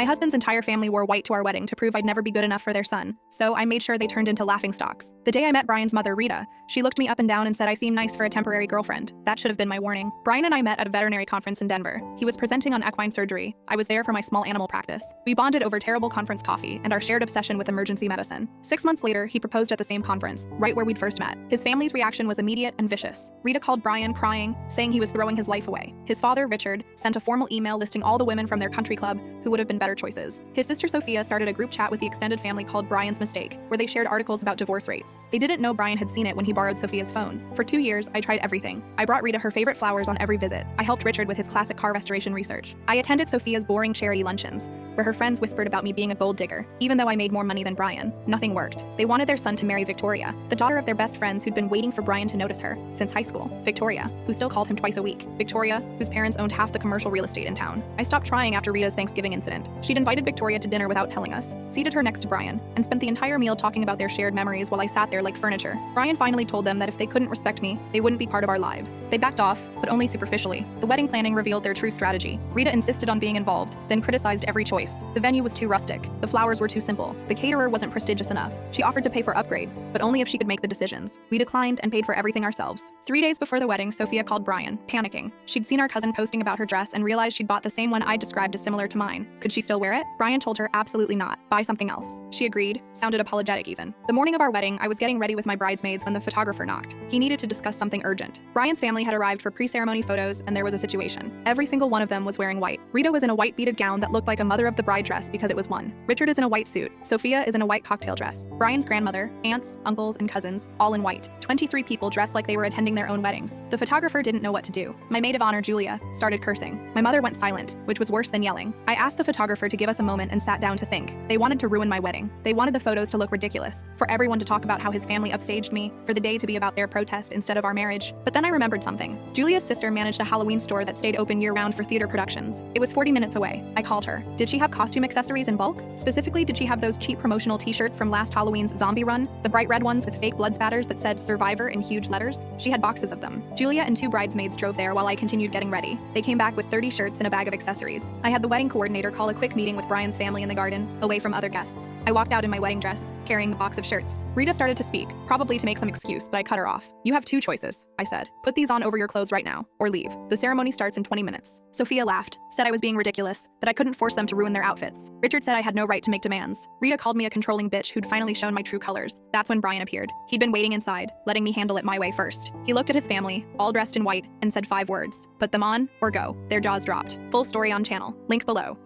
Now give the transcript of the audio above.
My husband's entire family wore white to our wedding to prove I'd never be good enough for their son, so I made sure they turned into laughingstocks. The day I met Brian's mother, Rita, she looked me up and down and said I seem nice for a temporary girlfriend. That should have been my warning. Brian and I met at a veterinary conference in Denver. He was presenting on equine surgery. I was there for my small animal practice. We bonded over terrible conference coffee and our shared obsession with emergency medicine. 6 months later, he proposed at the same conference, right where we'd first met. His family's reaction was immediate and vicious. Rita called Brian crying, saying he was throwing his life away. His father, Richard, sent a formal email listing all the women from their country club who would have been better choices. His sister Sophia started a group chat with the extended family called Brian's Mistake, where they shared articles about divorce rates. They didn't know Brian had seen it when he borrowed Sophia's phone. For 2 years, I tried everything. I brought Rita her favorite flowers on every visit. I helped Richard with his classic car restoration research. I attended Sophia's boring charity luncheons, where her friends whispered about me being a gold digger. Even though I made more money than Brian, nothing worked. They wanted their son to marry Victoria, the daughter of their best friends who'd been waiting for Brian to notice her since high school. Victoria, who still called him twice a week. Victoria, whose parents owned half the commercial real estate in town. I stopped trying after Rita's Thanksgiving incident. She'd invited Victoria to dinner without telling us, seated her next to Brian, and spent the entire meal talking about their shared memories while I sat there like furniture. Brian finally told them that if they couldn't respect me, they wouldn't be part of our lives. They backed off, but only superficially. The wedding planning revealed their true strategy. Rita insisted on being involved, then criticized every choice. The venue was too rustic. The flowers were too simple. The caterer wasn't prestigious enough. She offered to pay for upgrades, but only if she could make the decisions. We declined and paid for everything ourselves. 3 days before the wedding, Sophia called Brian, panicking. She'd seen our cousin posting about her dress and realized she'd bought the same one I described as similar to mine. Could she still wear it? Brian told her absolutely not. Buy something else. She agreed, sounded apologetic even. The morning of our wedding, I was getting ready with my bridesmaids when the photographer knocked. He needed to discuss something urgent. Brian's family had arrived for pre-ceremony photos and there was a situation. Every single one of them was wearing white. Rita was in a white beaded gown that looked like a mother of the bride dress because it was one. Richard is in a white suit. Sophia is in a white cocktail dress. Brian's grandmother, aunts, uncles, and cousins, all in white. 23 people dressed like they were attending their own weddings. The photographer didn't know what to do. My maid of honor, Julia, started cursing. My mother went silent, which was worse than yelling. I asked the photographer to give us a moment and sat down to think. They wanted to ruin my wedding. They wanted the photos to look ridiculous, for everyone to talk about how his family upstaged me, for the day to be about their protest instead of our marriage. But then I remembered something. Julia's sister managed a Halloween store that stayed open year-round for theater productions. It was 40 minutes away. I called her. Did she have costume accessories in bulk? Specifically, did she have those cheap promotional t-shirts from last Halloween's zombie run? The bright red ones with fake blood spatters that said Survivor in huge letters? She had boxes of them. Julia and 2 bridesmaids drove there while I continued getting ready. They came back with 30 shirts and a bag of accessories. I had the wedding coordinator call a quick meeting with Brian's family in the garden, away from other guests. I walked out in my wedding dress, carrying the box of shirts. Rita started to speak, probably to make some excuse, but I cut her off. You have 2 choices, I said. Put these on over your clothes right now, or leave. The ceremony starts in 20 minutes. Sophia laughed, said I was being ridiculous, that I couldn't force them to ruin their outfits. Richard said I had no right to make demands. Rita called me a controlling bitch who'd finally shown my true colors. That's when Brian appeared. He'd been waiting inside, letting me handle it my way first. He looked at his family, all dressed in white, and said 5 words. Put them on, or go. Their jaws dropped. Full story on channel. Link below.